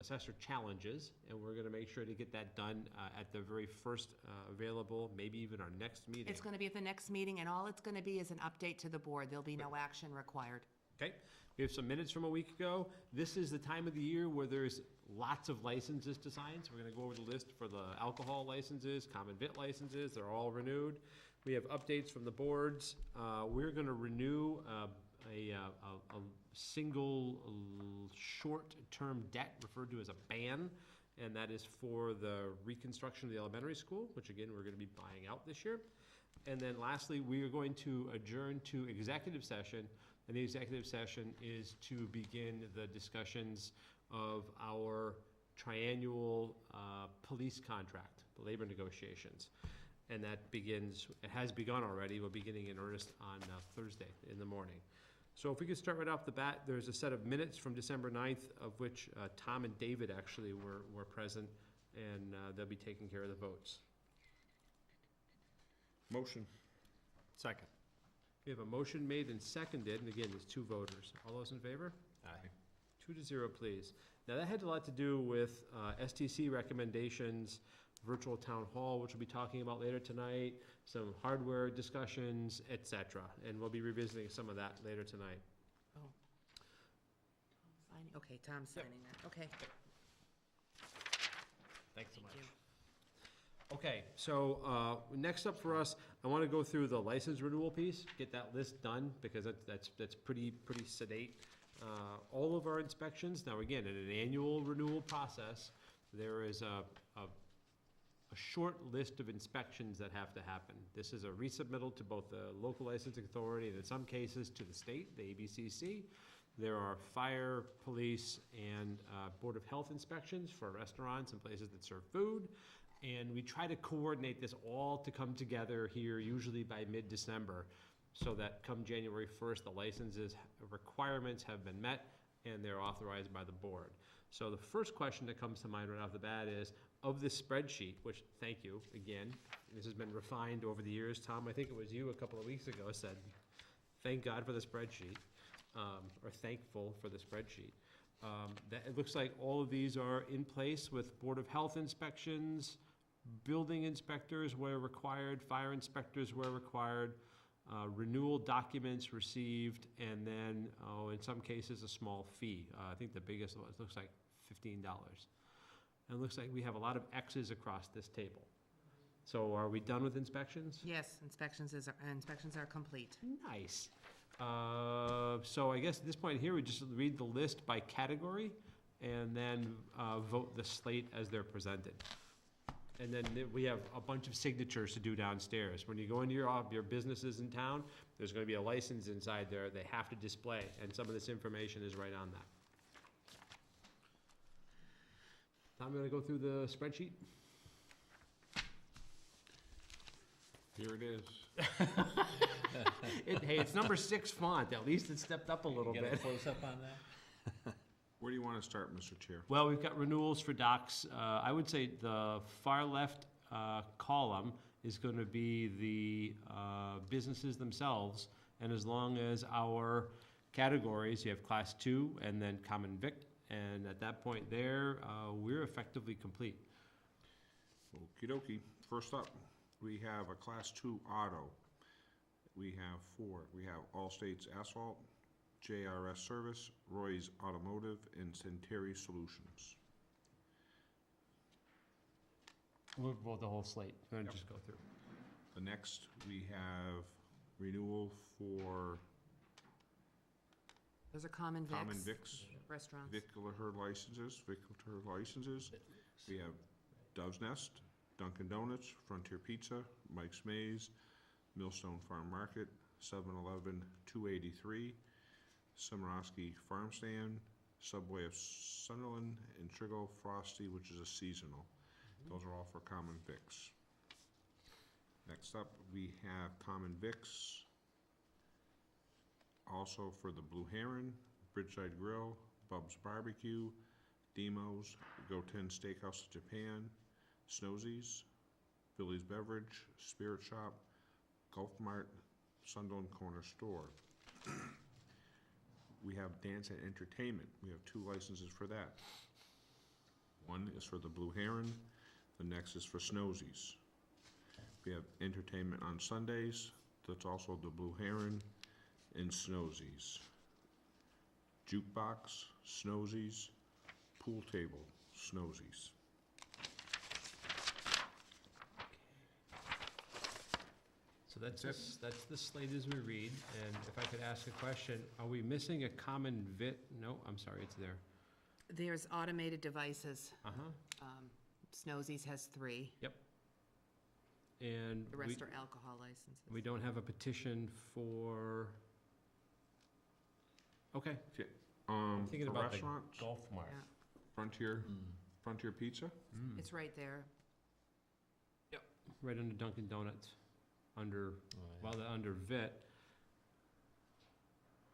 assessor challenges, and we're gonna make sure to get that done at the very first available, maybe even our next meeting. It's gonna be at the next meeting, and all it's gonna be is an update to the board. There'll be no action required. Okay, we have some minutes from a week ago. This is the time of the year where there's lots of licenses to sign, so we're gonna go over the list for the alcohol licenses, common vic licenses, they're all renewed. We have updates from the boards. We're gonna renew a single short-term debt referred to as a ban, and that is for the reconstruction of the elementary school, which again, we're gonna be buying out this year. And then lastly, we are going to adjourn to executive session, and the executive session is to begin the discussions of our triannual police contract, the labor negotiations. And that begins, it has begun already, we're beginning in earnest on Thursday in the morning. So if we could start right off the bat, there's a set of minutes from December 9th, of which Tom and David actually were present, and they'll be taking care of the votes. Motion. Second. We have a motion made and seconded, and again, there's two voters. All those in favor? Aye. 2-0, please. Now, that had a lot to do with STC recommendations, virtual town hall, which we'll be talking about later tonight, some hardware discussions, et cetera. And we'll be revisiting some of that later tonight. Oh. Signing, okay, Tom's signing that, okay. Thanks so much. Thank you. Okay, so next up for us, I want to go through the license renewal piece, get that list done, because that's pretty sedate. All of our inspections, now again, in an annual renewal process, there is a short list of inspections that have to happen. This is a resubmittal to both the local licensing authority and in some cases to the state, the ABCC. There are fire, police, and Board of Health inspections for restaurants and places that serve food. And we try to coordinate this all to come together here, usually by mid-December, so that come January 1st, the licenses requirements have been met and they're authorized by the board. So the first question that comes to mind right off the bat is, of this spreadsheet, which, thank you, again, this has been refined over the years. Tom, I think it was you a couple of weeks ago said, thank God for the spreadsheet, or thankful for the spreadsheet. That it looks like all of these are in place with Board of Health inspections, building inspectors where required, fire inspectors where required, renewal documents received, and then, in some cases, a small fee. I think the biggest one, it looks like $15. And it looks like we have a lot of X's across this table. So are we done with inspections? Yes, inspections are complete. Nice. So I guess at this point here, we just read the list by category and then vote the slate as they're presented. And then we have a bunch of signatures to do downstairs. When you go into your businesses in town, there's gonna be a license inside there they have to display, and some of this information is right on that. I'm gonna go through the spreadsheet. Here it is. Hey, it's number 6 font, at least it stepped up a little Get a bit. close-up on that? Where do you want to start, Mr. Chair? Well, we've got renewals for docs. I would say the far left column is going to be the businesses themselves, and as long as our categories, you have Class 2 and then Common Vic, and at that point there, we're effectively complete. Okey dokey. First up, we have a Class 2 auto. We have 4. We have All States Asphalt, JRS Service, Roy's Automotive, and Centauri Solutions. We'll vote the whole slate. We're gonna just go through. The next, we have renewal for Those are common vics. Common Vics, Restaurants. Vicular licenses. We have Dove's Nest, Dunkin' Donuts, Frontier Pizza, Mike's Maze, Millstone Farm Market, 7-Eleven, 283, Cimarosky Farm Stand, Subway of Sunderland, and Trigo Frosty, which is a seasonal. Those are all for Common Vics. Next up, we have Common Vics, also for the Blue Heron, Bridgeside Grill, Bub's Barbecue, Demos, Goten Steakhouse of Japan, Snowsies, Billy's Beverage, Spirit Shop, Gulf Mart, Sunderland Corner Store. We have Dance and Entertainment. We have 2 licenses for that. one is for the Blue Heron, the next is for Snowsies. We have entertainment on Sundays, that's also the Blue Heron and Snowsies. Jukebox, Snowsies, pool table, Snowsies. So that's the slate as we read, and if I could ask a question, are we missing a common vit? No, I'm sorry, it's there. There's automated devices. Uh-huh, Snowsies has 3. and The rest are alcohol licenses. we don't have a petition for, okay. Thinking For about the restaurants, Golf Mart. Yeah, Frontier Pizza, it's right there. Right under Dunkin' Donuts, under, under VIT.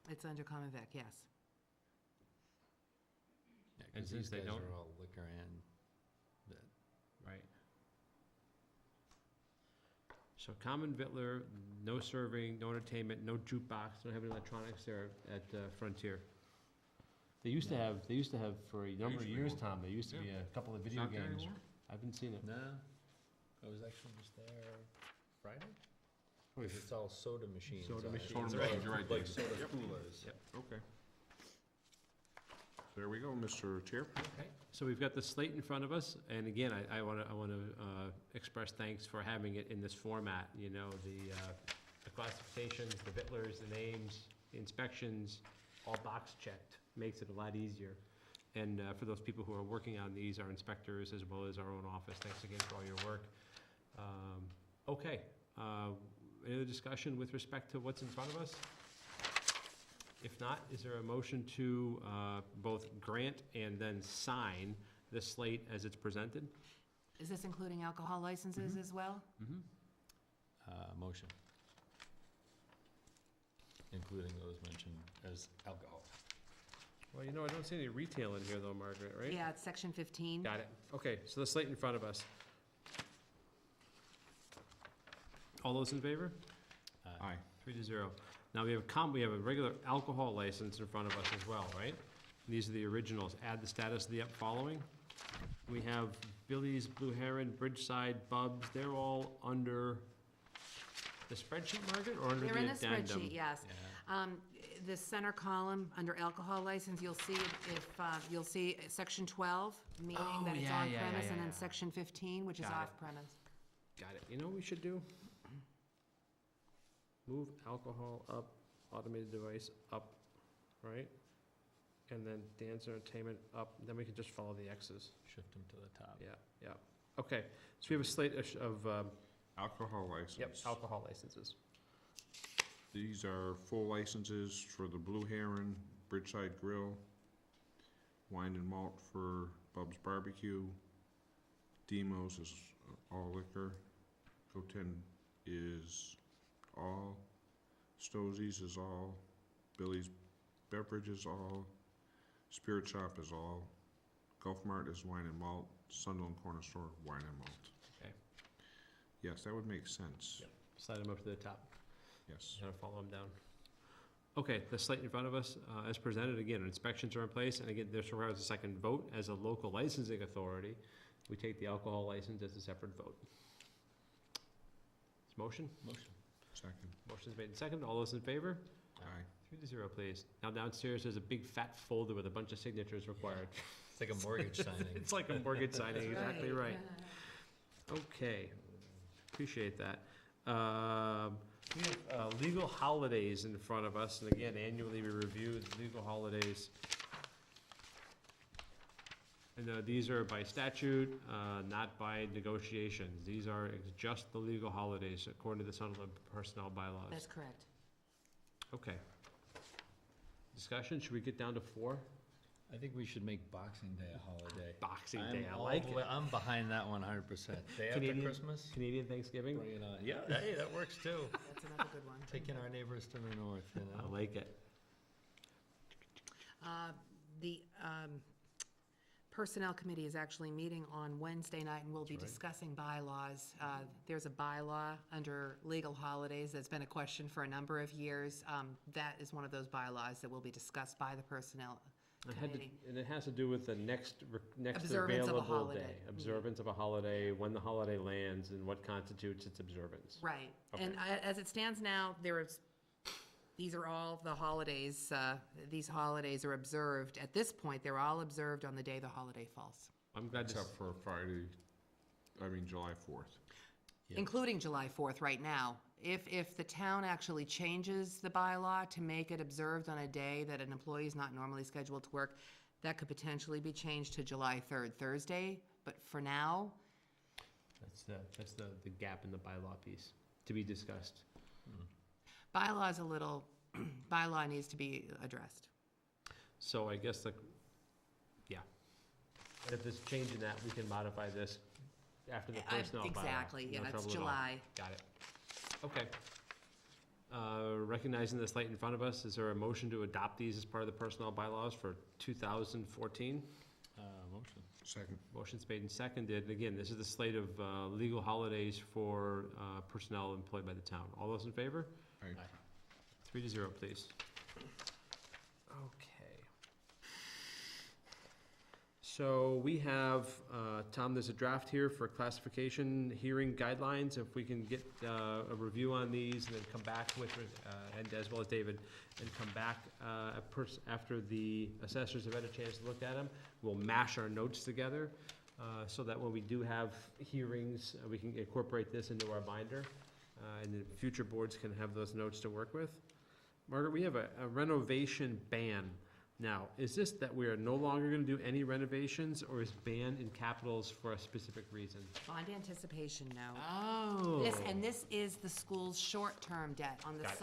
It's under common vic, yes. Yeah, And 'cause since these they guys don't- are all liquor and Right. So common Vittler, no serving, no entertainment, no jukebox, don't have any electronics there at Frontier. They used to have for a number of Usually years, won't. Tom, there used to be a couple of it's video not there games. anymore? I haven't seen it. no, I was actually just there Friday. Wait, It's all soda machines. Soda on it. machines, Soda right. machines, you're right, Like Dave. soda Yep. coolers. Yep. Okay. There we go, Mr. Chair. Okay, so we've got the slate in front of us, and again, I wanna express thanks for having it in this format, you know, the classifications, the Vittlers, the names, the inspections, all box checked, makes it a lot easier. And for those people who are working on these, our inspectors as well as our own office, thanks again for all your work. Okay, any other discussion with respect to what's in front of us? If not, is there a motion to both grant and then sign the slate as it's presented? Is this including alcohol licenses as well? Mm-hmm. Motion. Including those mentioned as alcohol. Well, you know, I don't see any retail in here though, Margaret, right? Yeah, it's section 15. Got it. Okay, so the slate in front of us. All those in favor? Aye. 3-0. Now, we have a regular alcohol license in front of us as well, right? These are the originals. Add the status of the up following. We have Billy's, Blue Heron, Bridgeside, Bubs. They're all under the spreadsheet, Margaret, or under the They're in addendum? the spreadsheet, yes. Yeah. The center column, under alcohol license, you'll see you'll see section 12, meaning Oh, that it's yeah, on yeah, premise, yeah, and yeah. then section 15, which is Got it. off premise. Got it. You know what we should do? Move alcohol up, automated device up, right? And then dance entertainment up, then we can just follow the X's. Shift them to the top. Yeah, yeah. Okay, so we have a slate of, Alcohol license. alcohol licenses. These are full licenses for the Blue Heron, Bridgeside Grill, wine and malt for Bub's Barbecue, Demos is all liquor, Goten is all, Stosie's is all, Billy's Beverage is all, Spirit Shop is all, Golf Mart is wine and malt, Sunderland Corner Store, wine and malt. Okay. Yes, that would make sense. Yep. Slide them up to the top. Yes. Kind of follow them down. Okay, the slate in front of us, as presented, again, inspections are in place, and again, this requires a second vote. As a local licensing authority, we take the alcohol license as a separate vote. Is motion? Motion. Second. Motion's made and seconded. All those in favor? Aye. 3-0, please. Now downstairs, there's a big fat folder with a bunch of signatures required. It's like a mortgage signing. It's like a mortgage signing, exactly right. Yeah. Okay, appreciate that. We have legal holidays in front of us, and again, annually we review the legal holidays. And these are by statute, not by negotiations. These are just the legal holidays according to the Sunderland Personnel Bylaws. That's correct. Okay. Discussion, should we get down to 4? I think we should make Boxing Day a holiday. Boxing I'm Day, I all like the it. way- I'm behind that one 100%. Day after Canadian- Christmas, Canadian Thanksgiving? bring it on. Yeah, hey, that works too. That's another good one. Taking our neighbors to the north, you I know? like it. The Personnel Committee is actually meeting on Wednesday night, and we'll be That's right. discussing bylaws. There's a bylaw under legal holidays that's been a question for a number of years. That is one of those bylaws that will be discussed by the Personnel And it has to do with the next Observance of a available holiday. day. Observance of a holiday, when the holiday lands, and what constitutes its observance. Right, Okay. and as it stands now, these are all the holidays, these holidays are observed, at this point, they're all observed on the day the holiday falls, I'm glad to, Except for July 4th. Yeah. including July 4th right now. If the town actually changes the bylaw to make it observed on a day that an employee is not normally scheduled to work, that could potentially be changed to July 3rd, Thursday, but for now, that's the gap in the bylaw piece to be discussed. bylaw needs to be addressed. So I guess yeah. And if there's a change in that, we can modify this after the personnel bylaw. Exactly, yeah, No it's trouble at all. July. Got it. Okay. Recognizing the slate in front of us, is there a motion to adopt these as part of the personnel bylaws for 2014? Motion. Second. Motion's made and seconded. Again, this is the slate of legal holidays for personnel employed by the town. All those in favor? Aye. 3-0, please. Okay. So we have, Tom, there's a draft here for classification hearing guidelines. If we can get a review on these and then come back with, and as well as David, and come back after the assessors have had a chance to look at them, we'll mash our notes together so that when we do have hearings, we can incorporate this into our binder, and the future boards can have those notes to work with. Margaret, we have a renovation ban. Now, is this that we are no longer gonna do any renovations, or is ban in capitals for a specific reason? Bond anticipation note. Oh. This is the school's short-term debt on Got it.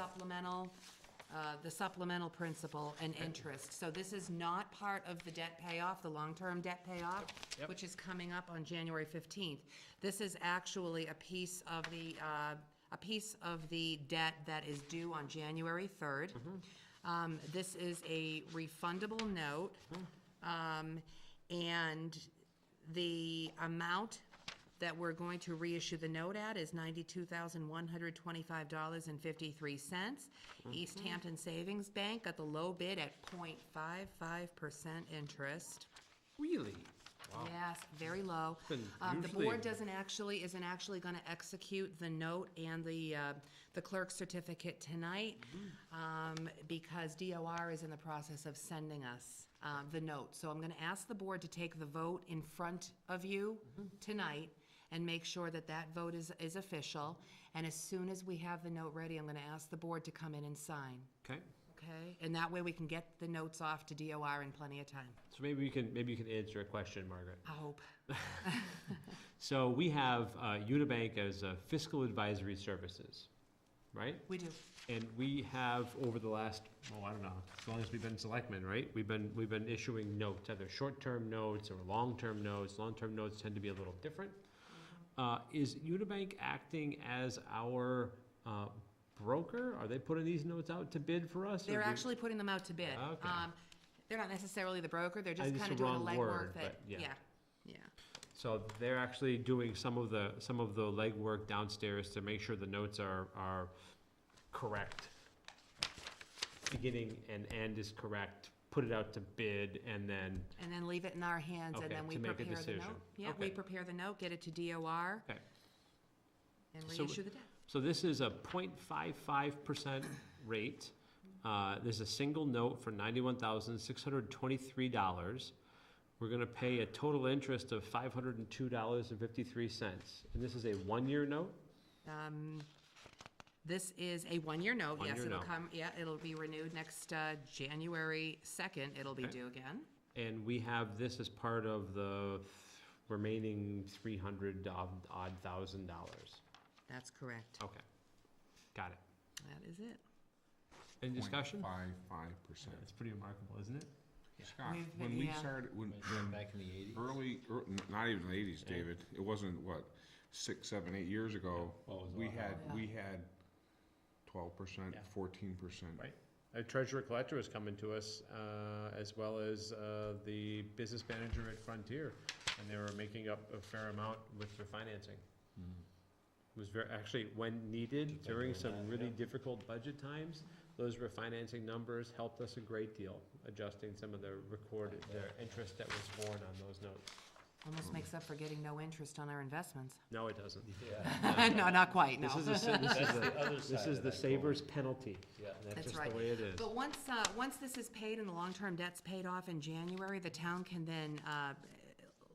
the supplemental principal and interest. So this is not part of the debt payoff, the long-term debt payoff, Yep. which is coming up on January 15th. This is actually a piece of the debt that is due on January 3rd. This is a refundable note, and the amount that we're going to reissue the note at is $92,125.53. East Hampton Savings Bank got the low bid at 0.55% interest. Really? Wow. Yes, very low. Been The usually- board isn't actually gonna execute the note and the clerk's certificate tonight, because DOR is in the process of sending us, the note. So I'm gonna ask the board to take the vote in front of you tonight and make sure that that vote is official. And as soon as we have the note ready, I'm gonna ask the board to come in and sign, Okay, okay? And that way we can get the notes off to DOR in plenty of time. so maybe you can answer a question, Margaret. I hope. So we have Unibank as fiscal advisory services, right? We do. And we have, over the last, I don't know, as long as we've been selectmen, right? We've been issuing notes, either short-term notes or long-term notes. Long-term notes tend to be a little different. Is Unibank acting as our broker? Are they putting these notes out to bid for us? or They're do- actually putting them out to bid. Okay. They're not necessarily the broker, they're just It's kind of the doing the wrong legwork word, that, but yeah. yeah. So they're actually doing some of the legwork downstairs to make sure the notes are correct. Beginning and end is correct, put it out to bid, and then, And then leave it in our hands, and Okay, then we to make a prepare the decision. note. Yeah, we Okay. prepare the note, get it to DOR, okay. and So reissue the debt. So this is a 0.55% rate. There's a single note for $91,623. We're gonna pay a total interest of $502.53. And this is a one-year note? This is a one-year note, yes, One-year it'll note. come, yeah, it'll be renewed next, January 2nd, it'll be Okay. due again. And we have this as part of the remaining $300-odd thousand. That's correct, Okay, got it. that is it. Any discussion? 0.55%. It's pretty remarkable, isn't it? Scott, We've when been- we yeah. started, Back in the 80s? not even the 80s, Yeah. David, it wasn't, 6, 7, 8 years ago, Well, it was a we lot had, higher. we had 12%, Yeah. 14%. Right. Our treasurer collector is coming to us, as well as the business manager at Frontier, and they were making up a fair amount with their financing. It was actually, when needed, Keep on during doing some that, really yeah. difficult budget times, those refinancing numbers helped us a great deal, adjusting some of the interest that was borne on those notes. Almost makes up for getting no interest on our investments. No, it doesn't. Yeah. No, not quite, no. This is the other this side is of the that saver's coin. penalty. Yeah. That's That's just right. the way it is. But once this is paid and the long-term debt's paid off in January, the town can then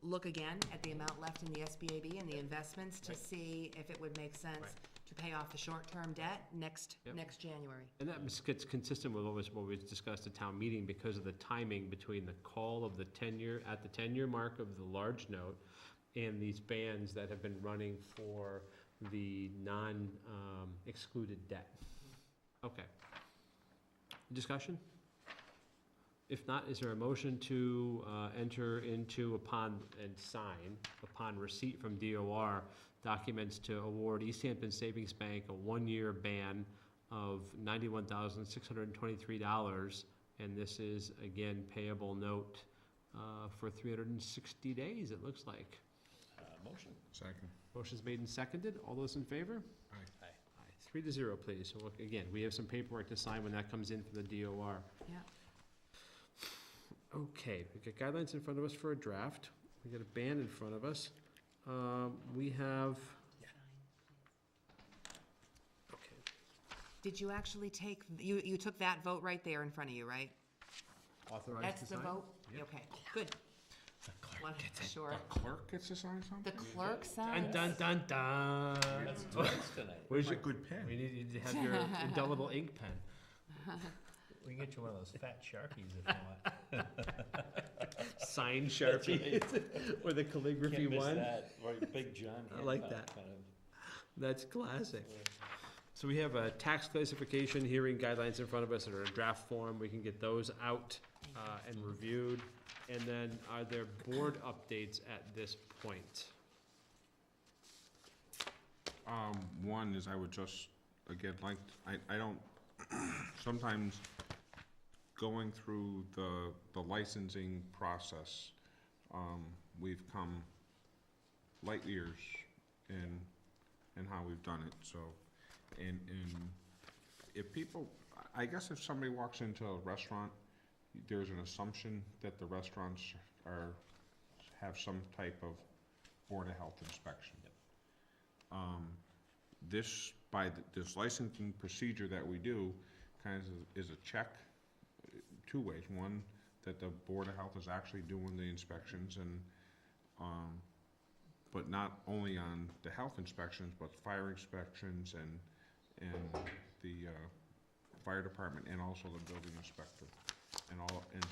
look again at the amount left in the SBAB and the investments to Right. see if it would make sense Right. to pay off the short-term debt next Yep. January. And that gets consistent with what we discussed at town meeting because of the timing between the call of the 10-year mark of the large note and these bans that have been running for the excluded debt. Okay. Discussion? If not, is there a motion to enter into and sign upon receipt from DOR documents to award East Hampton Savings Bank a one-year ban of $91,623, and this is, again, payable note for 360 days, it looks like. Motion. Second. Motion's made and seconded. All those in favor? Aye. Aye. Aye. 3-0, please. So, look, again, we have some paperwork to sign when that comes in from the DOR. Yeah. Okay, we got guidelines in front of us for a draft. We got a ban in front of us. We have, okay, Did you actually take, you took that vote right there in front of you, right? authorized That's to the sign? vote? Yep. Okay, good. Well, sure. The clerk gets to sign something? The clerk Dun, signs? dun, dun, dun. That's twice tonight. Where's My your, good pen. we need you to have your indelible ink pen. We can get you one of those fat Sharpies if you want. Signed Sharpie, or the calligraphy Can't miss one. that, right, Big John. I like Hancock that. kind of. That's classic. So we have a tax classification hearing guidelines in front of us that are in draft form. We can get those out and reviewed. And then are there board updates at this point? One is I would just, again, like, I don't, sometimes going through the licensing process, we've come light years in how we've done it, so, and if people, I guess if somebody walks into a restaurant, there's an assumption that the restaurants have some type of Board of Health inspection. This licensing procedure that we do kind of is a check two ways. One, that the Board of Health is actually doing the inspections and, but not only on the health inspections, but fire inspections and the fire department and also the building inspector. And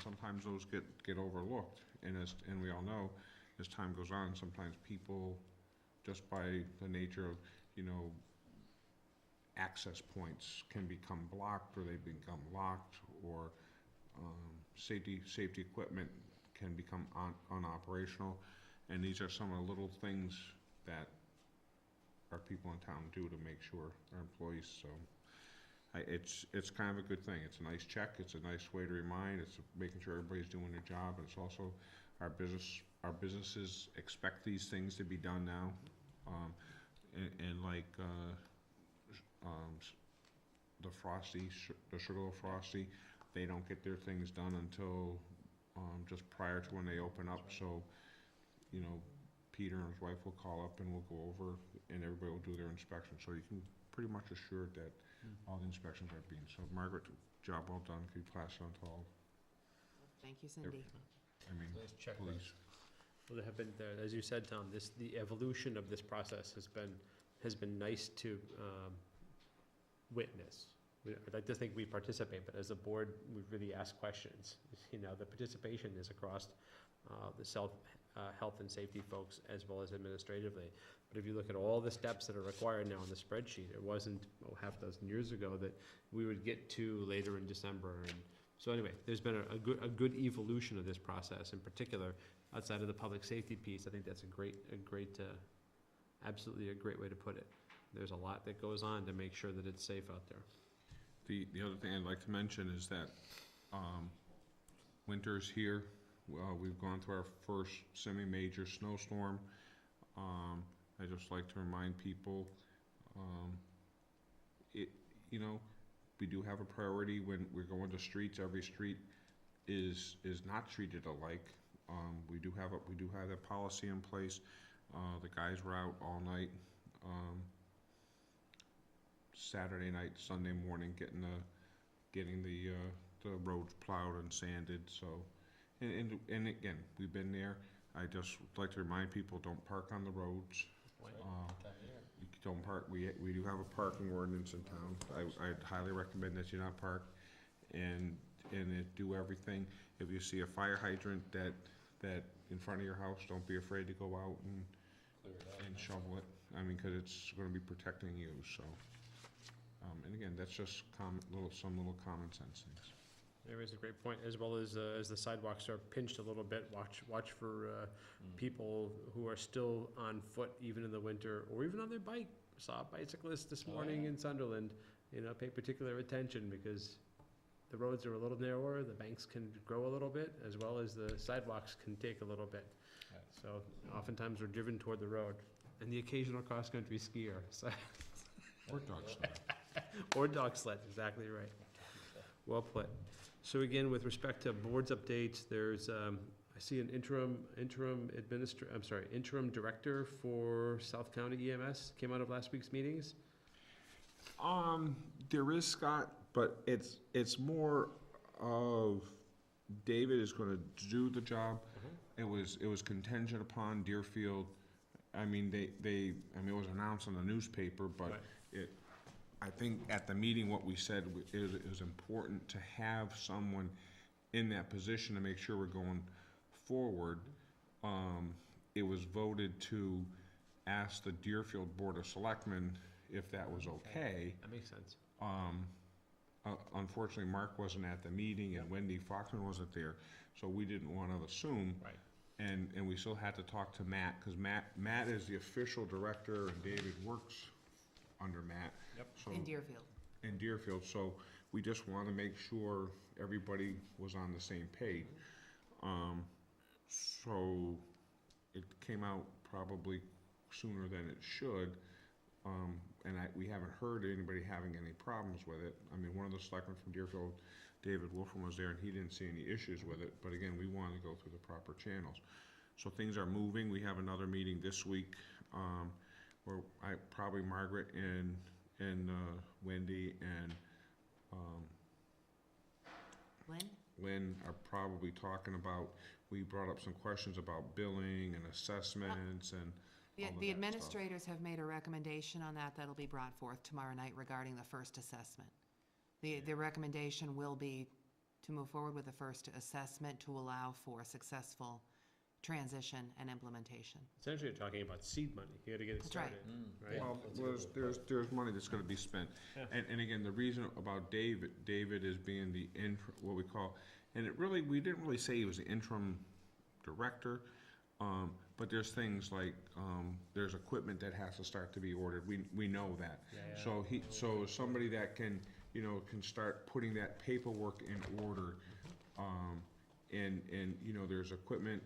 sometimes those get overlooked, and we all know, as time goes on, sometimes people, just by the nature of, access points can become blocked, or they become locked, or safety equipment can become unoperational, and these are some of the little things that our people in town do to make sure our employees, so. It's kind of a good thing. It's a nice check. It's a nice way to remind. It's making sure everybody's doing their job. And it's also our businesses expect these things to be done now. And like the Frosty, the Sugarloaf Frosty, they don't get their things done until just prior to when they open up. So, Peter and his wife will call up and we'll go over, and everybody will do their inspection. So you can pretty much assure that all the inspections are being, so Margaret, job well done, could you pass on to all, Thank you, Cindy. Nice checklist. police. Well, there have been, as you said, Tom, the evolution of this process has been nice to witness. I'd like to think we participate, but as a board, we really ask questions. The participation is across the health and safety folks as well as administratively. But if you look at all the steps that are required now on the spreadsheet, it wasn't half a dozen years ago that we would get to later in December. And so anyway, there's been a good evolution of this process, in particular, outside of the public safety piece. I think that's absolutely a great way to put it. There's a lot that goes on to make sure that it's safe out there. The other thing I'd like to mention is that winter's here. We've gone through our first semi-major snowstorm. I just like to remind people, we do have a priority when we're going to streets. Every street is not treated alike. We do have that policy in place. The guys were out all night, Saturday night, Sunday morning, getting the roads plowed and sanded. So, and again, we've been there. I just like to remind people, don't park on the roads. You don't park. We do have a parking ordinance in town. I'd highly recommend that you not park, and do everything. If you see a fire hydrant that in front of your house, don't be afraid to go out and shovel it. I mean, because it's going to be protecting you. So, and again, that's just some little common sense things. There is a great point, as well as the sidewalks are pinched a little bit, watch for people who are still on foot even in the winter, or even on their bike. Saw a bicyclist this morning in Sunderland, pay particular attention, because the roads are a little narrower, the banks can grow a little bit, as well as the sidewalks can take a little bit. Right. So oftentimes we're driven toward the road, and the occasional cross-country skier, so. Or dog sled. Or dog sled, exactly right. Well put. So again, with respect to boards updates, there's, I see an interim director for South County EMS, came out of last week's meetings. There is, Scott, but it's more of David is gonna do the job. It was contingent upon Deerfield. I mean, it was announced in the newspaper, but Right. I think at the meeting, what we said is it was important to have someone in that position to make sure we're going forward. It was voted to ask the Deerfield Board of Selectmen if that was okay. That makes sense. Unfortunately, Mark wasn't at the meeting and Wendy Foxman wasn't there, so we didn't want to assume. Right. And we still had to talk to Matt, because Matt is the official director and David works under Matt. Yep. So, In Deerfield. in Deerfield, so we just want to make sure everybody was on the same page. So it came out probably sooner than it should, and we haven't heard anybody having any problems with it. I mean, one of the selectmen from Deerfield, David Wolfram, was there, and he didn't see any issues with it, but again, we wanted to go through the proper channels. So things are moving. We have another meeting this week, where probably Margaret and Wendy and Lynn are probably talking about, we brought up some questions about billing and assessments and all of The that administrators have made a recommendation on that, that'll be brought forth tomorrow night regarding the first assessment. The recommendation will be to move forward with the first assessment to allow for successful transition and implementation. Essentially, you're talking about seed money. You gotta get it That's right. started. Well, there's money that's gonna be spent. Yeah. And again, the reason about David is being the what we call, and we didn't really say he was the interim director, but there's things like, there's equipment that has to start to be ordered. We know that. Yeah. So somebody that can start putting that paperwork in order, and there's equipment,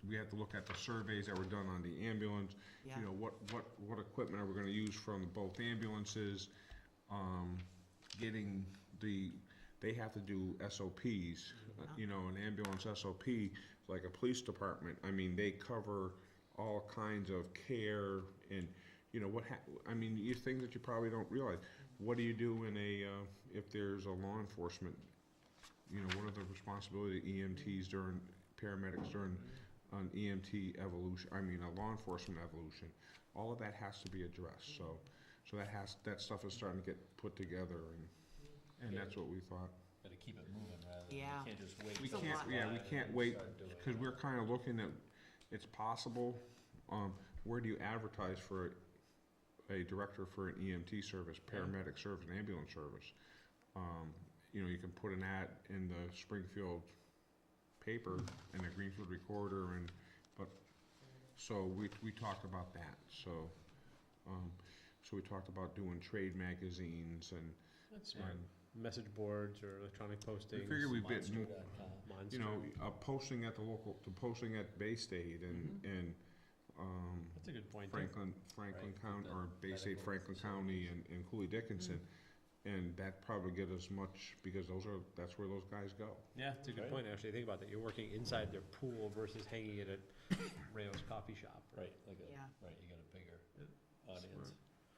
we have to look at the surveys that were done on the ambulance. Yeah. What equipment are we gonna use from both ambulances? They have to do SOPs, an ambulance SOP, like a police department. I mean, they cover all kinds of care and, you things that you probably don't realize. What do you do if there's a law enforcement, what are the responsibility of EMTs paramedics during an EMT evolution, a law enforcement evolution? All of that has to be addressed, so that stuff is starting to get put together, and that's what we thought. Gotta keep it moving rather than, Yeah. you can't just wait. We It's a can't, lot. we can't wait, because we're kind of looking at, it's possible, where do you advertise for a director for an EMT service, paramedic service, and ambulance service? You can put an ad in the Springfield paper and the Greenfield Recorder, so we talked about that, so we talked about doing trade magazines and, That's smart. Message boards or electronic postings. we figure we've been, Monster.com. posting at the local, posting at Bay State and That's a good point. too. Franklin Right, County, the or Bay State, medical Franklin County and Cooley Dickinson. And that probably get as much, because that's where those guys go. Yeah, it's a good Right. point, actually, think about that, you're working inside their pool versus hanging it at Rayo's coffee shop. Right, like a, Yeah. right, you got a bigger Yeah. audience.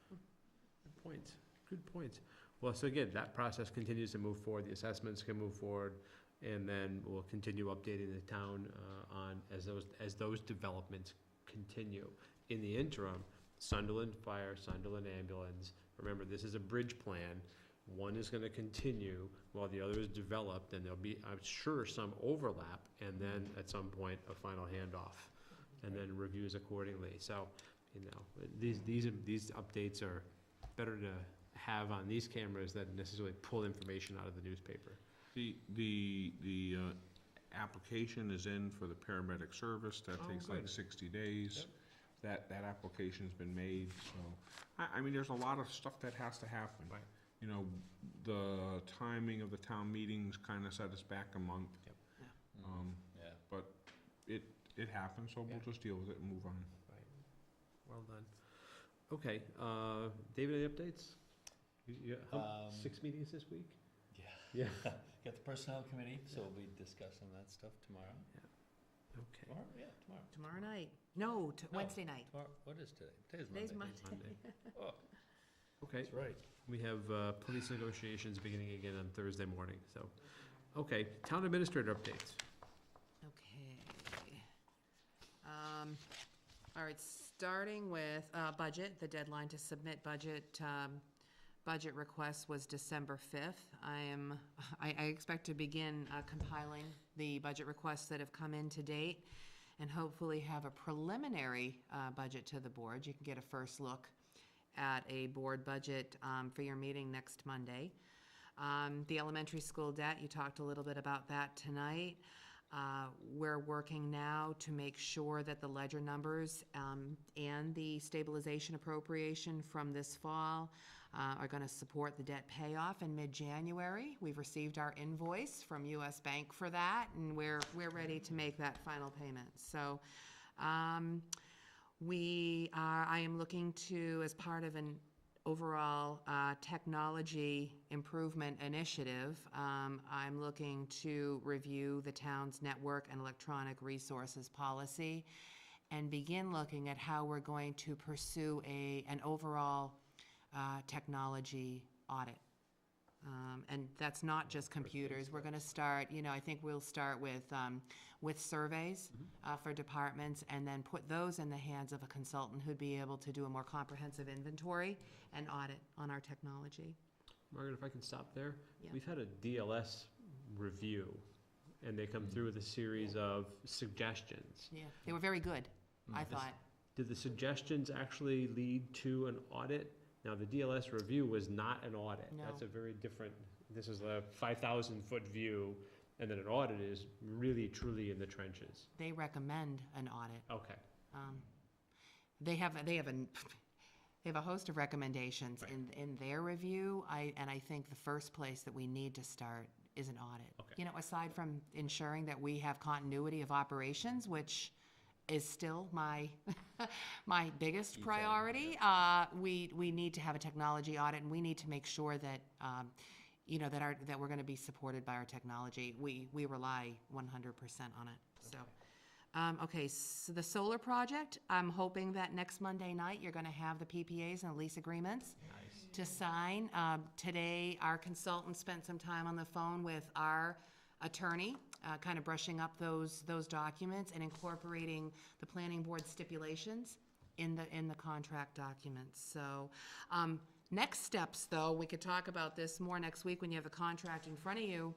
Good point, good point. Well, so again, that process continues to move forward, the assessments can move forward, and then we'll continue updating the town on, as those developments continue. In the interim, Sunderland Fire, Sunderland Ambulance, remember, this is a bridge plan. One is gonna continue while the other is developed, and there'll be, I'm sure, some overlap, and then at some point, a final handoff, and then reviews accordingly. So, you know, these updates are better to have on these cameras than necessarily pull information out of the newspaper. The application is in for the paramedic service, that Oh, takes like good. 60 days. That application's been made, so, I mean, there's a lot of stuff that has to happen. Right. You know, the timing of the town meetings kinda set us back a month. Yeah. But it happens, so we'll Yeah. just deal with it and move on. Right, well done. Okay, David, any updates? Um, 6 meetings this week? Yeah. Yeah. Got the personnel committee, so we'll be discussing that stuff tomorrow. Okay. Tomorrow, yeah, tomorrow. Tomorrow night. No, No. Wednesday night. Tomorrow, what is today? Today's Today's Monday. Monday. Oh, Okay, that's right. we have police negotiations beginning again on Thursday morning, so. Okay, town administrator updates. Okay. All right, starting with budget, the deadline to submit budget requests was December 5th. I expect to begin compiling the budget requests that have come in to date, and hopefully have a preliminary budget to the board. You can get a first look at a board budget for your meeting next Monday. The elementary school debt, you talked a little bit about that tonight. We're working now to make sure that the ledger numbers and the stabilization appropriation from this fall are going to support the debt payoff in mid-January. We've received our invoice from US Bank for that, and we're ready to make that final payment. So I am looking to, as part of an overall technology improvement initiative, I'm looking to review the town's network and electronic resources policy and begin looking at how we're going to pursue an overall technology audit. And that's not just computers. We're going to start, I think we'll start with surveys for departments, and then put those in the hands of a consultant who'd be able to do a more comprehensive inventory and audit on our technology. Margaret, if I can stop there? Yeah. We've had a DLS review, and they come through with a series of suggestions. Yeah, they were very good, I thought. Did the suggestions actually lead to an audit? Now, the DLS review was not an audit. No. That's a very different, this is a 5,000-foot view, and then an audit is really, truly in the trenches. They recommend an audit. Okay. They have a host of recommendations Right. in their review. I think the first place that we need to start is an audit. Okay. Aside from ensuring that we have continuity of operations, which is still my my biggest priority. We need to have a technology audit, and we need to make sure that that we're going to be supported by our technology. We rely 100% on it. So. Okay, so the solar project, I'm hoping that next Monday night, you're gonna have the PPAs and the lease agreements to sign. Today, our consultant spent some time on the phone with our attorney, kind of brushing up those documents and incorporating the planning board stipulations in the contract documents. So, next steps, though, we could talk about this more next week when you have the contract in front of you.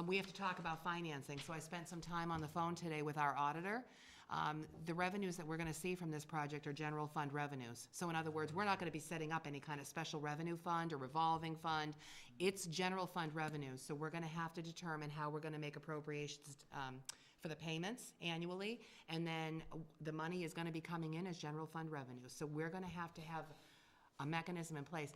We have to talk about financing, so I spent some time on the phone today with our auditor. The revenues that we're gonna see from this project are general fund revenues. So in other words, we're not gonna be setting up any kind of special revenue fund or revolving fund. It's general fund revenues, so we're gonna have to determine how we're gonna make appropriations for the payments annually, and then the money is gonna be coming in as general fund revenue. So we're gonna have to have a mechanism in place.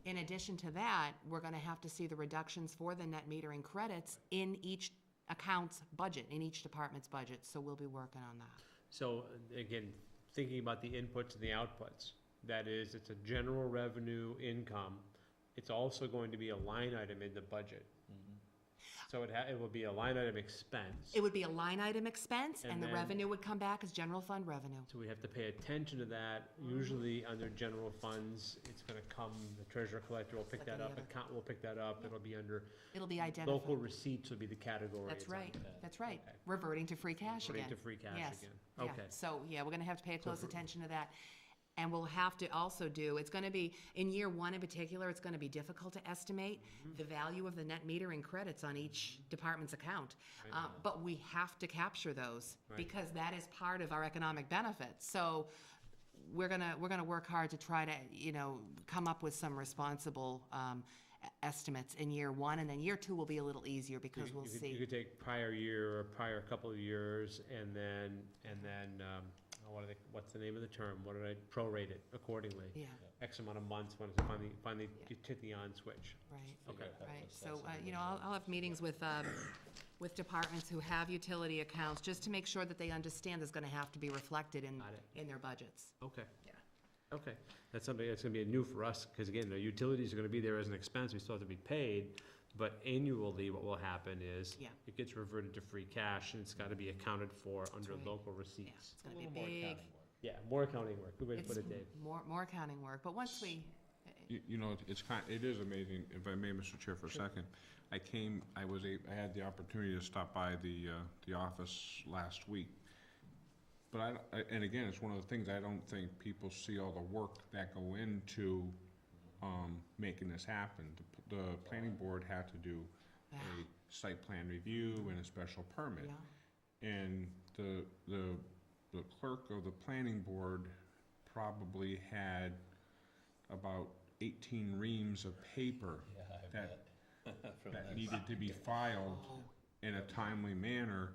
In addition to that, we're gonna have to see the reductions for the net metering credits in each account's budget, in each department's budget, so we'll be working on that. So, again, thinking about the inputs and the outputs, that is, it's a general revenue income, it's also going to be a line item in the budget. So it will be a line item expense. It would be a line item expense, And and the then- revenue would come back as general fund revenue. So we have to pay attention to that. Usually under general funds, it's gonna come, the treasurer collector will pick Like that any up, other. account will pick that up, it'll be under, It'll be identified. local receipts will be the category. That's it's right, under. that's right. Okay. Reverting to free cash Putting again. to free cash Yes. again. Yeah. Okay. So, yeah, we're gonna have to pay close for- attention to that. And we'll have to also do, it's gonna be, in year one in particular, it's gonna be difficult to estimate the value of the net metering credits on each department's account. Right. But we have to capture those, Right. because that is part of our economic benefits. So we're gonna work hard to try to, come up with some responsible, estimates in year one, and then year two will be a little easier, because we'll You see. could take prior year or prior couple of years and then, what's the name of the term? What did I, prorate it accordingly? Yeah, X amount of months when it's finally Yeah. you hit the on switch. right. Okay. Right, so, I'll have meetings with departments who have utility accounts, just to make sure that they understand there's gonna have to be reflected Got it. in their budgets. Okay. Yeah. Okay, that's something that's gonna be new for us, because again, the utilities are gonna be there as an expense, we still have to be paid, but annually, what will happen is Yeah. it gets reverted to free cash, and it's gotta be accounted for under right. local Yeah, receipts. it's gonna be a big, Yeah, more accounting work, good way to it's put it, Dave. more accounting work, but once we, It is amazing, if I may, Mr. Chair, for a second. I had the opportunity to stop by the office last week. But and again, it's one of the things, I don't think people see all the work that go into, making this happen. The planning board had to do a site plan review and a special permit. yeah, And the clerk of the planning board probably had about 18 reams of paper that needed to be filed oh, in a timely manner.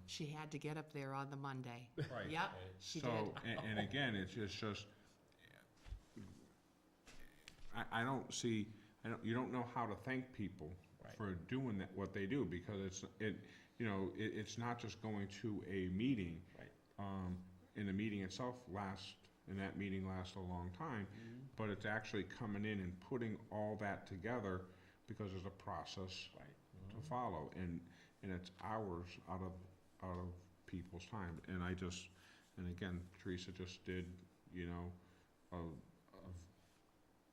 she had to get up there on the Monday. Right. Yep, she did. So, and again, it's just, I don't see, you don't know how to thank people Right. for doing that, what they do, because it's not just going to a meeting. Right. And the meeting itself that meeting lasts a long time, but it's actually coming in and putting all that together, because there's a process to follow, and it's hours out of people's time, and again, Teresa just did, a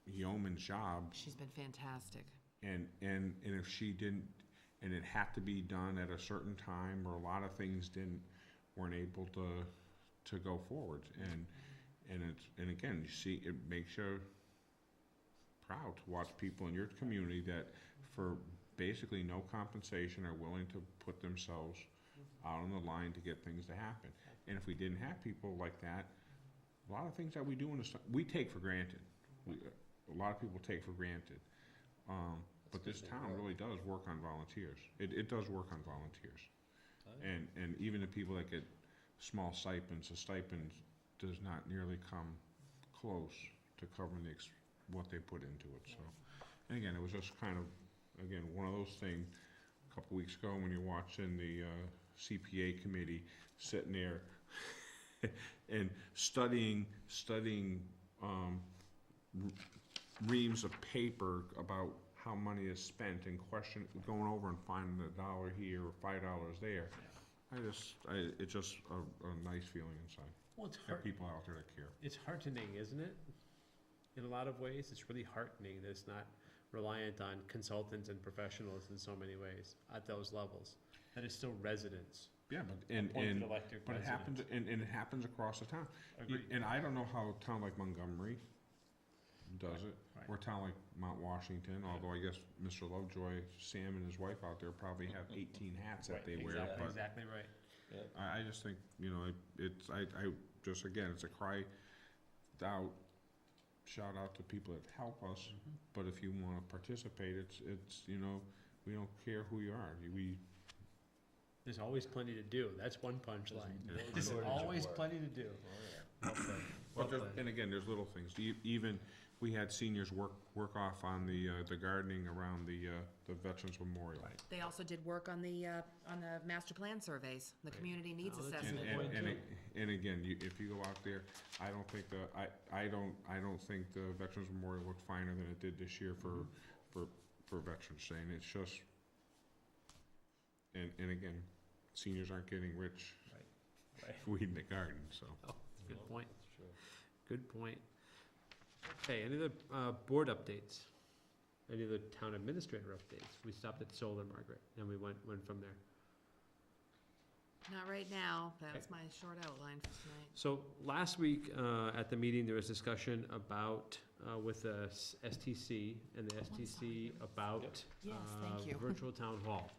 yeoman's job, She's been fantastic. and if she didn't, and it had to be done at a certain time, or a lot of things weren't able to go forward, and again, you see, it makes you proud to watch people in your community that, for basically no compensation, are willing to put themselves out on the line to get things to happen. And if we didn't have people like that, a lot of things that we do we take for granted. A lot of people take for granted. But this town really does work on volunteers. It does work on volunteers. And even the people that get small stipends, the stipend does not nearly come close to covering what they put into it, so. And again, it was just kind of, again, one of those things, a couple weeks ago, when you're watching the CPA committee sitting there and studying reams of paper about how money is spent, and going over and finding $1 here or $5 there. It's just a nice feeling inside. Well, it's Have people out there that care. It's heartening, isn't it? In a lot of ways, it's really heartening that it's not reliant on consultants and professionals in so many ways at those levels. That it's still residents, Yeah, but, appointed elected but it happens, residents. and it happens across the town. Agreed. And I don't know how a town like Montgomery does it, Right. or a town like Mount Washington, although I guess Mr. Lovejoy, Sam and his wife out there probably have 18 hats that they wear, but Exactly right. I just think, I just, again, it's a cry out, shout out to people that help us, but if you wanna participate, it's, we don't care who you are, There's always plenty to do. That's one punchline. Yeah. There's Shortage of always work. plenty to do. Well said. But and again, there's little things. Even, we had seniors work off on the gardening around the Veterans Memorial. Right. They also did work on the master plan surveys, the Right. community needs Oh, that's assessment. good. And again, if you go out there, I don't think I don't think the Veterans Memorial looked finer than it did this year for Veterans Day, and it's just, and again, seniors aren't getting rich Right. weeding the garden, so. Oh, good point, That's true. good point. Okay, any other board updates? Any other town administrator updates? We stopped at solar, Margaret, and we went from there. Not right now, that's my short outline for tonight. So last week, at the meeting, there was discussion about, with the STC and the STC about Yes, thank you. virtual town hall.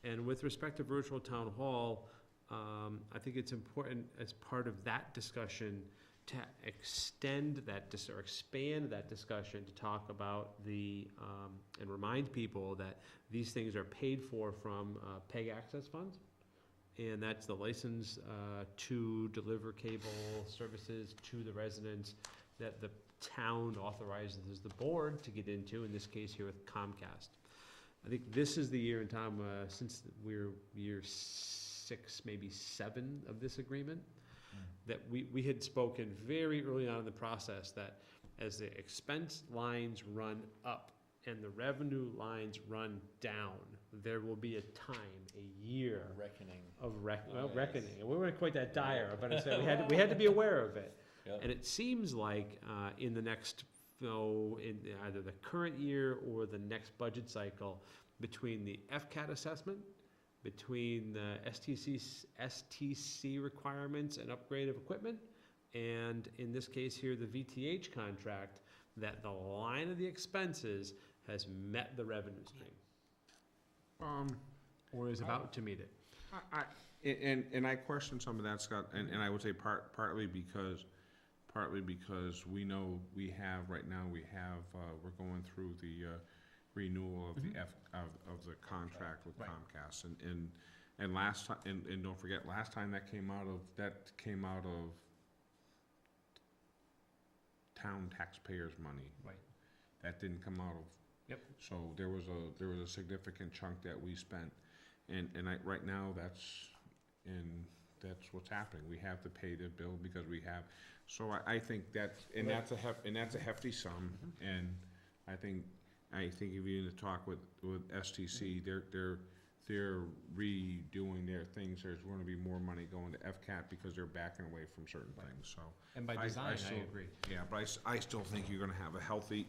And with respect to virtual town hall, I think it's important as part of that discussion to extend that, or expand that discussion to talk about the, and remind people that these things are paid for from PEG access funds. And that's the license to deliver cable services to the residents that the town authorizes the board to get into, in this case here with Comcast. I think this is the year in time, since we're year 6, maybe 7 of this agreement, that we had spoken very early on in the process that as the expense lines run up and the revenue lines run down, there will be a time, a year Reckoning. of Yes. reckoning. And we weren't quite that dire, but I said we had to be aware of it. Yep. And it seems like in the next, in either the current year or the next budget cycle, between the FCAT assessment, between the STC requirements and upgrade of equipment, and in this case here, the VTH contract, that the line of the expenses has met the revenue stream. Or is about to meet it. And I question some of that, Scott, and I would say partly because we know we have, right now, we're going through the renewal of the of the contract with Right. Comcast, and last time, and don't forget, last time that came out of town taxpayers' money. Right. That didn't come out of. Yep. So there was a significant chunk that we spent, and right now, that's what's happening. We have to pay the bill because we have, so I think that's a hefty sum, and I think if you need to talk with STC, they're redoing their things. There's gonna be more money going to FCAT because they're backing away from certain things, so. And by I design, I still- agree. Yeah, but I still think you're gonna have a healthy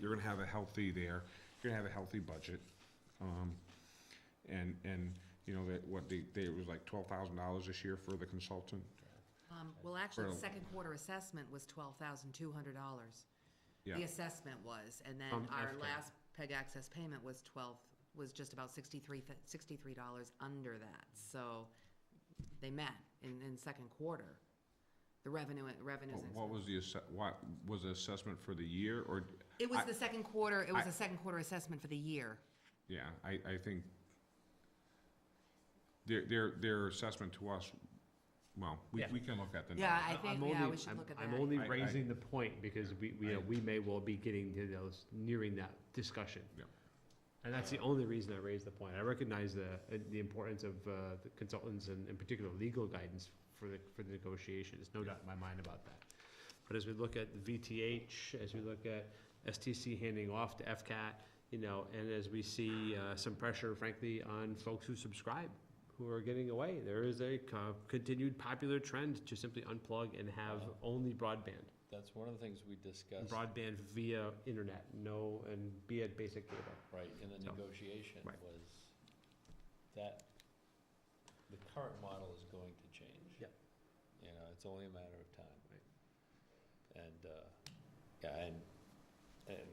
budget. And, you know, that, it was like $12,000 this year for the consultant. Well, actually, the For- second quarter assessment was $12,200. Yeah. The assessment was, and then From our FCAT. last PEG access payment was just about $63 under that. So they met in second quarter. The revenues. What was what was the assessment for the year, or? It was I- the second quarter, it was I- a second quarter assessment for the year. Yeah, I think their assessment to us, well, we Yeah. can look at the. Yeah, numbers. I think, we should look at that. I'm only I- raising the point because we may well be getting to those, nearing that discussion. Yeah. And that's the only reason I raised the point. I recognize the importance of the consultants and in particular legal guidance for the negotiation. There's no doubt in my mind about that. But as we look at VTH, as we look at STC handing off to FCAT, you know, and as we see some pressure, frankly, on folks who subscribe, who are getting away, there is a continued popular trend to simply unplug and have only broadband. That's one of the things we discussed, Broadband via internet, and be it basic cable. right, in the So, negotiation right. was that the current model is going to change. Yep. You know, it's only a matter of time. Right. And, yeah, and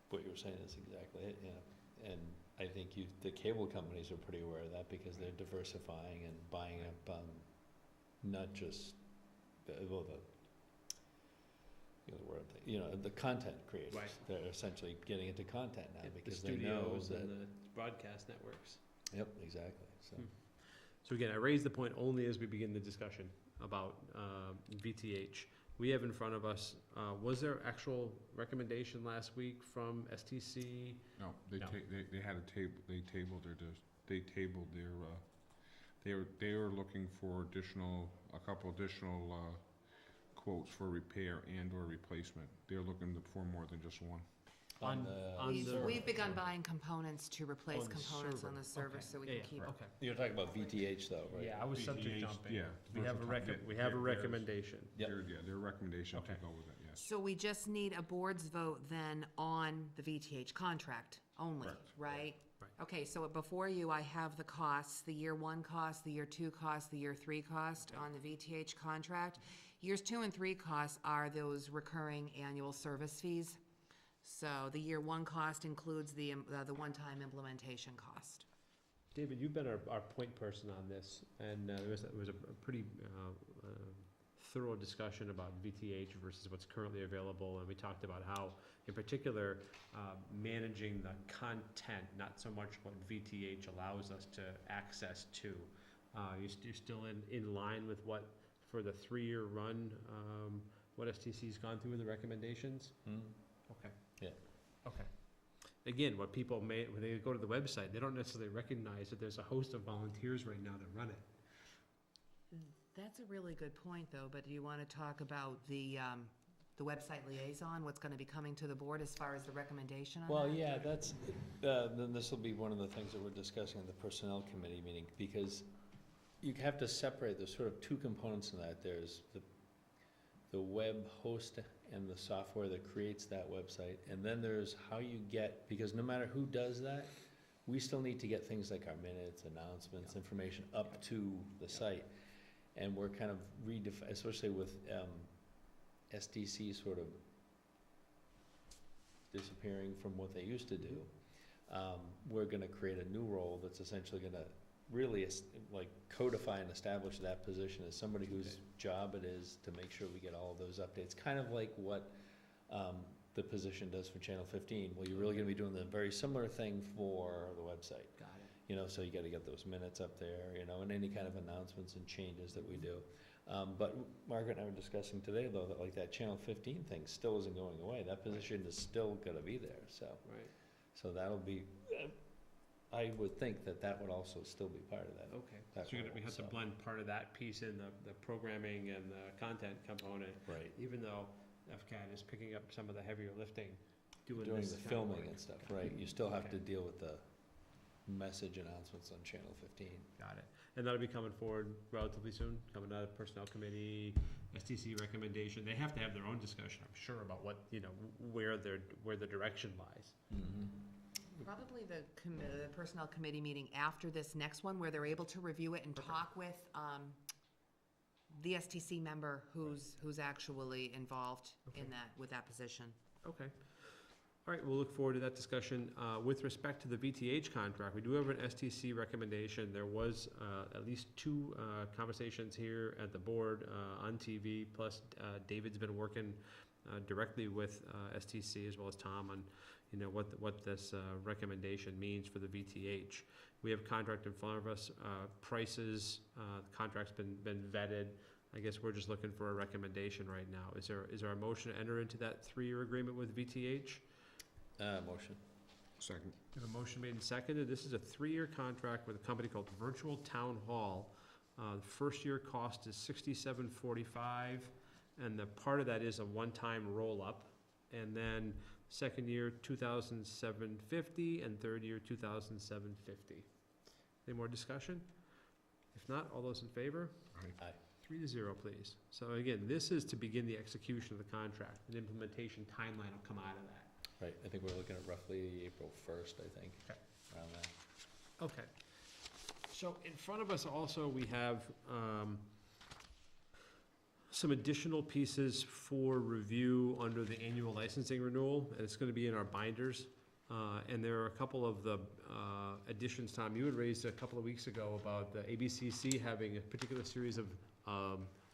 what you were saying is exactly it, you know, and I think the cable companies are pretty aware of that because they're diversifying and buying up, not just, the content creators. Right. They're essentially getting into content now The because they know studios that. and the broadcast networks. Yep, exactly, so. So again, I raise the point only as we begin the discussion about VTH. we have in front of us, was there actual recommendation last week from STC? No, they No. they had a table, they tabled their, they were looking for a couple additional, quotes for repair and or replacement. They're looking for more than just one. On the- We've begun buying components to replace On the components server. on the server, Okay. so we Yeah, can keep. Okay. You're talking about VTH though, right? Yeah, I was subject VTH, jumping. yeah, We have a theirs- recommendation. Yep. Their recommendation to Okay. go with it, yes. So we just need a board's vote then on the VTH contract only, Correct. right? Right. Okay, so before you, I have the costs, the year one cost, the year two cost, the year three cost on the VTH contract. Years 2 and 3 costs are those recurring annual service fees. So the year one cost includes the one-time implementation cost. David, you've been our point person on this, and there was a pretty thorough discussion about VTH versus what's currently available, and we talked about how, in particular, managing the content, not so much what VTH allows us to access to. You're still in line with what, for the 3-year run, what STC's gone through in the recommendations? Okay. Yeah. Okay. Again, what people when they go to the website, they don't necessarily recognize that there's a host of volunteers right now that run it. That's a really good point, though, but do you want to talk about the website liaison, what's going to be coming to the board as far as the recommendation on that? Well, yeah, that's, then this will be one of the things that we're discussing at the personnel committee meeting, because you have to separate, there's sort of two components in that. There's the web host and the software that creates that website, and then there's how you get, because no matter who does that, we still need to get things like our minutes, announcements, information up to the site. And we're kind of especially with SDC sort of disappearing from what they used to do, we're gonna create a new role that's essentially gonna really like codify and establish that position as somebody whose job it is to make sure we get all of those updates, kind of like what the position does for Channel 15. Well, you're really gonna be doing the very similar thing for the website. Got it. You know, so you gotta get those minutes up there, you know, and any kind of announcements and changes that we do. But Margaret and I were discussing today, though, that like that Channel 15 thing still isn't going away. That position is still gonna be there, so. Right. So that'll be, I would think that that would also still be part of that. Okay. That So we role, have to so. blend part of that piece in, the programming and the content component, Right. even though FCAT is picking up some of the heavier lifting, doing Doing this the kind of filming work. and stuff, right. You still have Okay. to deal with the message announcements on Channel 15. Got it. And that'll be coming forward relatively soon, coming out of Personnel Committee, STC recommendation. They have to have their own discussion, I'm sure, about what, where the direction lies. Mm-hmm. Probably the personnel committee meeting after this next one, where they're able to review it and Okay. talk with the STC member who's actually involved in Okay. that, with that position. Okay. All right, we'll look forward to that discussion. With respect to the VTH contract, we do have an STC recommendation. There was at least 2 conversations here at the board on TV, plus David's been working directly with STC as well as Tom on, what this recommendation means for the VTH. We have contract in front of us, prices, the contract's been vetted. I guess we're just looking for a recommendation right now. Is there a motion to enter into that 3-year agreement with VTH? Motion. Second. We have a motion made and seconded. This is a 3-year contract with a company called Virtual Town Hall. The first year cost is $67.45, and the part of that is a one-time roll-up. And then second year, $2,750, and third year, $2,750. Any more discussion? If not, all those in favor? Aye. 3-0, please. So again, this is to begin the execution of the contract. An implementation timeline will come out of that. Right, I think we're looking at roughly April 1st, I think, Okay. around that. Okay. So in front of us also, we have some additional pieces for review under the annual licensing renewal, and it's gonna be in our binders. And there are a couple of the additions, Tom, you had raised a couple of weeks ago about the ABCC having a particular series of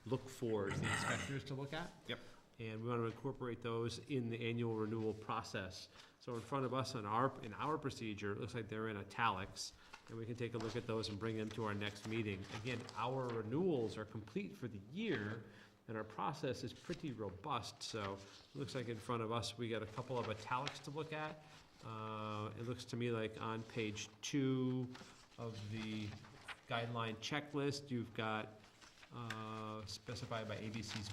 look-fors, the inspectors to look at. Yep. And we want to incorporate those in the annual renewal process. So in front of us in our procedure, it looks like they're in italics, and we can take a look at those and bring them to our next meeting. Again, our renewals are complete for the year, and our process is pretty robust, so it looks like in front of us, we got a couple of italics to look at. It looks to me like on page 2 of the guideline checklist, you've got specified by ABCC's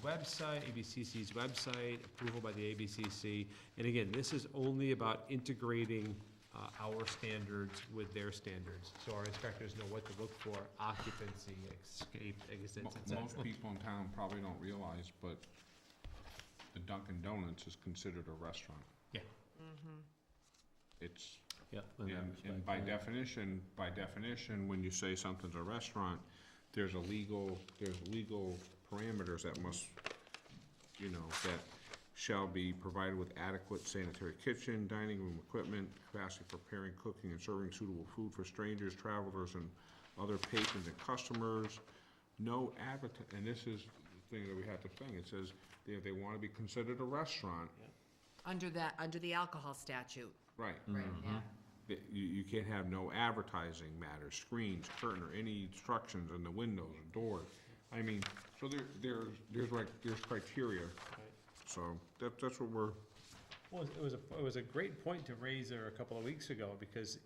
website, approval by the ABCC. And again, this is only about integrating our standards with their standards. So our inspectors know what to look for, occupancy, escape, exits, et cetera. Most people in town probably don't realize, but the Dunkin' Donuts is considered a restaurant. Yeah. It's, Yeah. and by definition, when you say something's a restaurant, there's legal parameters that must, that shall be provided with adequate sanitary kitchen, dining room equipment, capacity for preparing, cooking, and serving suitable food for strangers, travelers, and other patrons and customers. No and this is the thing that we have to think, it says they want to be considered a restaurant. Under the alcohol statute, Right. right, yeah. You can't have no advertising matters, screens, curtain, or any obstructions in the windows or doors. I mean, so there's criteria. So that's what we're, Well, it was a great point to raise there a couple of weeks ago, because,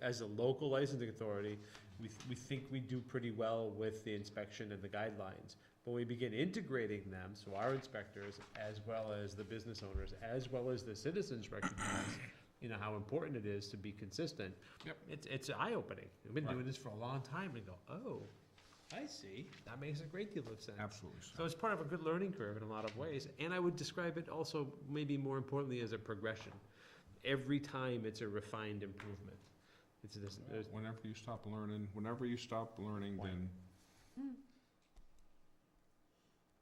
as a local licensing authority, we think we do pretty well with the inspection and the guidelines. But when we begin integrating them, so our inspectors, as well as the business owners, as well as the citizens recognize, how important it is to be consistent. Yep. It's eye-opening. We've been Right. doing this for a long time and go, oh, I see. That makes a great deal of sense. absolutely. So it's part of a good learning curve in a lot of ways, and I would describe it also, maybe more importantly, as a progression. Every time it's a refined improvement. It's this, Whenever you stop learning, then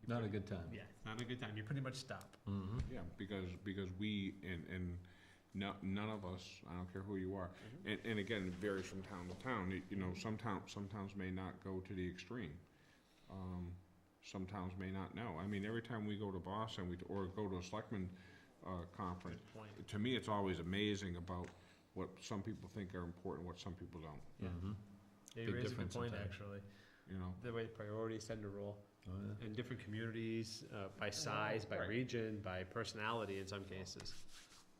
Not a good time. yeah, it's not a good time, you pretty much stop. Mm-hmm. yeah, because we and none of us, I don't care who you are, and again, it varies from town to town. Some towns may not go to the extreme. Some towns may not know. I mean, every time we go to Boston, or go to a selectman conference, Good point. to me, it's always amazing about what some people think are important, what some people don't. Yeah. Mm-hmm. Yeah, Big you raise a good difference in point, time. actually. You know, The way priorities tend to roll, Oh, yeah. in different communities, by size, by Right. region, by personality in some cases.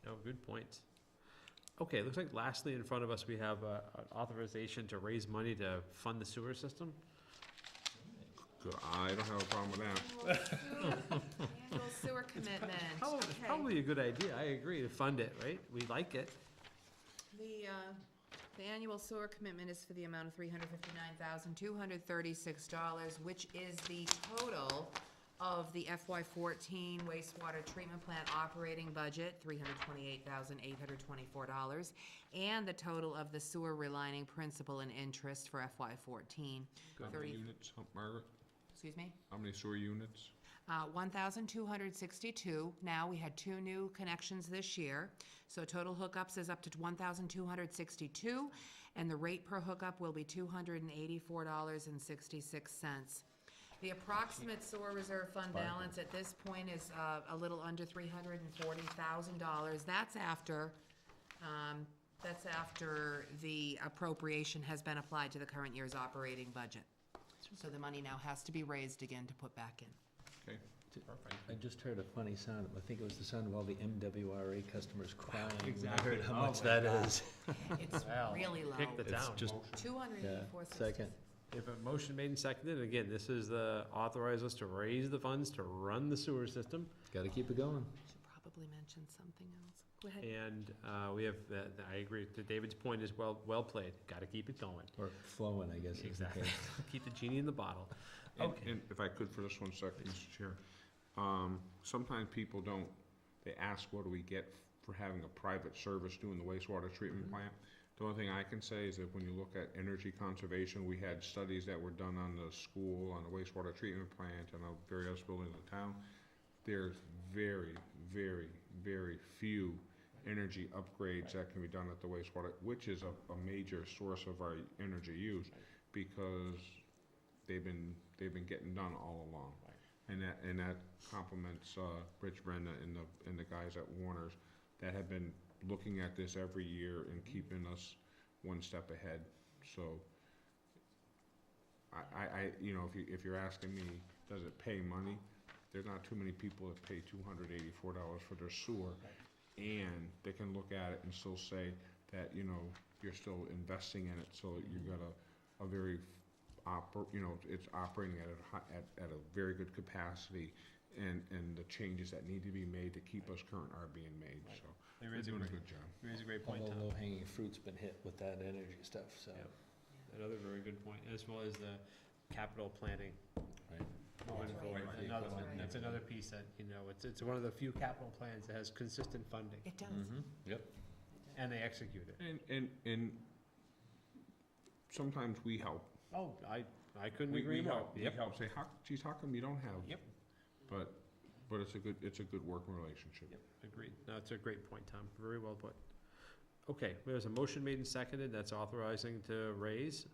No, good point. Okay, looks like lastly in front of us, we have an authorization to raise money to fund the sewer system. good. I don't have a problem with that. Annual sewer commitment, It's okay. probably a good idea, I agree, to fund it, right? We like it. The annual sewer commitment is for the amount of $359,236, which is the total of the FY14 wastewater treatment plant operating budget, $328,824, and the total of the sewer relining principal and interest for FY14. How many 30 units, Margaret? Excuse me? How many sewer units? 1,262. Now, we had 2 new connections this year, so total hookups is up to 1,262, and the rate per hookup will be $284.66. The approximate sewer reserve fund balance at this point is a little under $340,000. That's after the appropriation has been applied to the current year's operating budget. So the money now has to be raised again to put back in. Okay. Perfect. I just heard a funny sound. I think it was the sound of all the MWRA customers crying. when I exactly. heard how Oh much my that God. is. It's Well, really low. kick the It's town. just, 284.66. second. We have a motion made and seconded, and again, this is authorize us to raise the funds to run the sewer system. Gotta keep it going. Should probably mention something else. Go ahead. And we have, I agree, to David's point is well played, gotta keep it going. Or flowing, I guess. is the Exactly. case. Keep the genie in the bottle. Okay. And if I could for this 1 second, Mr. Chair. Sometimes people they ask what do we get for having a private service doing the wastewater treatment plant. The only thing I can say is that when you look at energy conservation, we had studies that were done on the school, on the wastewater treatment plant, and on various buildings in the town. There's very, very, very few energy upgrades that can be done at the wastewater, which is a major source of our energy use, because they've been getting done all along. And that complements Rich Brenda and the guys at Warner's that have been looking at this every year and keeping us 1 step ahead. So if you're asking me, does it pay money? There's not too many people that pay $284 for their sewer, and they can look at it and still say that, you know, you're still investing in it, so you got a very it's operating at a very good capacity, and the changes that need to be made to keep us current are being made, so There they're is a doing a great, good job. there is a great All point, the Tom. low-hanging fruit's been hit with that energy stuff, so. Yep. Another very good point, as well as the capital planning. Right. Moving Right. forward, Right. another one, Right. that's another piece that, you know, it's one of the few capital plans that has consistent funding, It does. Yep. and they execute it. And sometimes we help. Oh, I couldn't We agree more. help, we help say, how come you don't have? Yep. But it's a good working relationship. Yep, agreed. No, it's a great point, Tom. Very well put. Okay, there's a motion made and seconded that's authorizing to raise.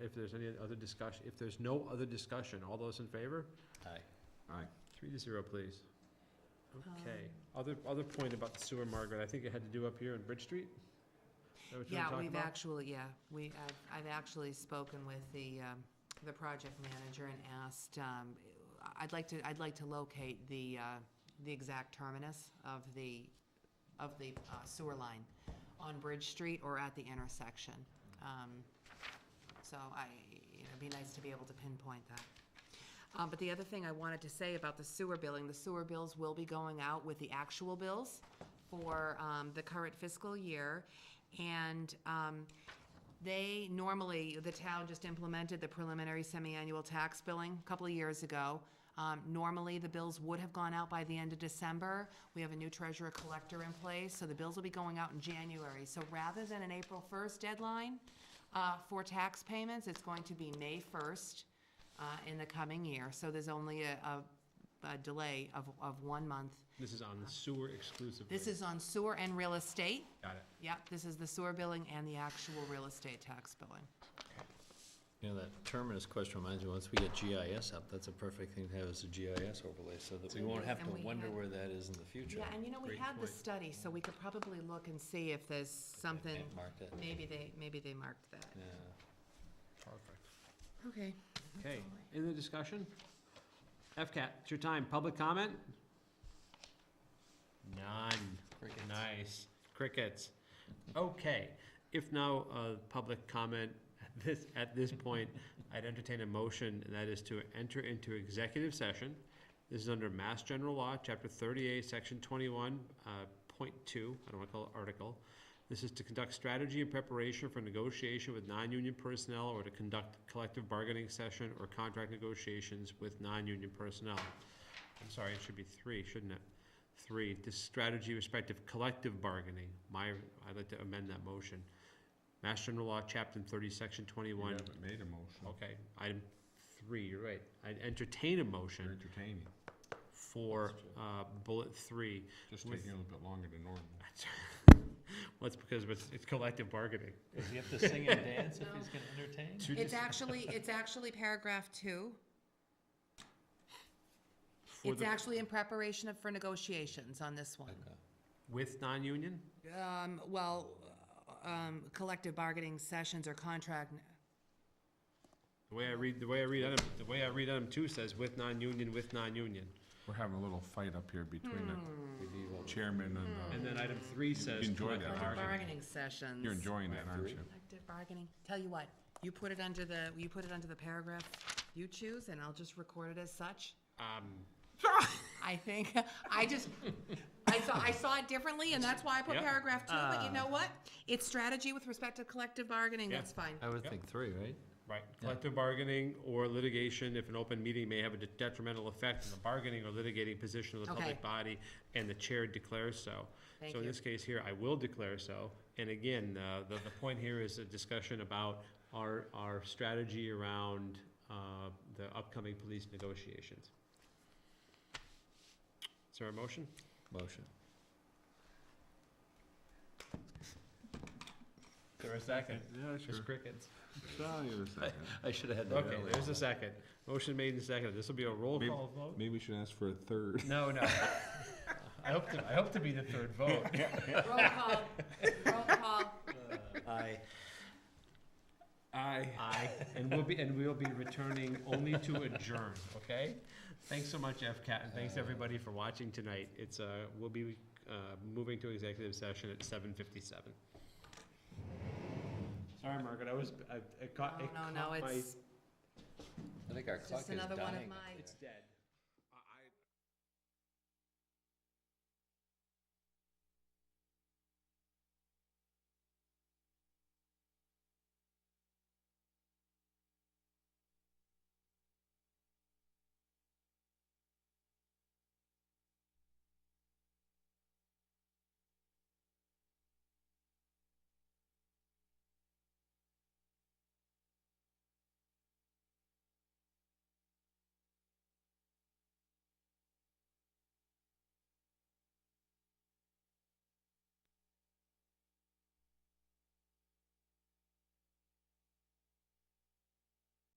If there's any other discussion, if there's no other discussion, all those in favor? Aye. Aye. 3-0, please. Okay, other point about the sewer, Margaret, I think it had to do up here on Bridge Street? Is that what you were Yeah, talking we've about? actually, I've actually spoken with the project manager and asked, I'd like to locate the exact terminus of the sewer line on Bridge Street or at the intersection. So it'd be nice to be able to pinpoint that. But the other thing I wanted to say about the sewer billing, the sewer bills will be going out with the actual bills for the current fiscal year. And the town just implemented the preliminary semi-annual tax billing a couple of years ago. Normally, the bills would have gone out by the end of December. We have a new treasurer collector in place, so the bills will be going out in January. So rather than an April 1st deadline for tax payments, it's going to be May 1st in the coming year. So there's only a delay of 1 month. This is on the sewer exclusively. This is on sewer and real estate. Got it. Yep, this is the sewer billing and the actual real estate tax billing. You know, that terminus question reminds me, once we get GIS up, that's a perfect thing to have as a GIS overlay, so that we won't have to And we wonder had- where that is in the future. Yeah, and you know, we Great had the point. study, so we could probably look and see if there's something, Mark that. maybe they marked that. Yeah. Perfect. Okay. Okay, in the discussion? FCAT, it's your time. Public comment? None. Crickets. Nice. Crickets. Okay, if no, public comment at this point, I'd entertain a motion, and that is to enter into executive session. This is under Mass General Law, Chapter 38, Section 21, Point 2, I don't want to call it article. This is to conduct strategy and preparation for negotiation with non-union personnel or to conduct collective bargaining session or contract negotiations with non-union personnel. I'm sorry, it should be 3, shouldn't it? 3, this strategy respective collective bargaining. I'd like to amend that motion. Mass General Law, Chapter 30, Section 21. You haven't made a motion. Okay, item 3, you're right. I'd entertain a You're motion entertaining. for That's true. bullet 3. Just With- taking a little bit longer than normal. Well, it's because it's collective bargaining. Does he have to sing and dance if he's gonna entertain? It's actually paragraph 2. It's actually in preparation for negotiations on this one. Okay. With non-union? Collective bargaining sessions or contract, The way I read item 2 says with non-union, We're having a little fight up here between Hmm. the chairman and And then item 3 says enjoy that, collective aren't you? bargaining sessions. you're enjoying that, aren't you? Collective bargaining. Tell you what, you put it under the paragraph you choose, and I'll just record it as such. I think, I saw it differently, and that's why I put Yeah. paragraph 2, but you know what? It's strategy with respect to collective bargaining, Yeah. that's fine. I would Yep. think 3, right? Right, collective bargaining or litigation if an open meeting may have a detrimental effect on the bargaining or litigating position of the public Okay. body and the chair declares so. Thank So in you. this case here, I will declare so. And again, the point here is a discussion about our strategy around the upcoming police negotiations. Is there a motion? Motion. Is there a second? Yeah, Just crickets. I should have had that Okay, earlier. there's a second. Motion made and seconded. This will be a roll call vote? Maybe we should ask for a third. No. I hope to be the third vote. Roll call, roll call. Aye. Aye. Aye, and we'll be returning only to adjourn, okay? Thanks so much, FCAT, and thanks everybody for watching tonight. It's, we'll be, moving to executive session at 7:57. Sorry, Margaret, it caught No, my. it's I think our clock just is another one of dying up my. there. It's dead.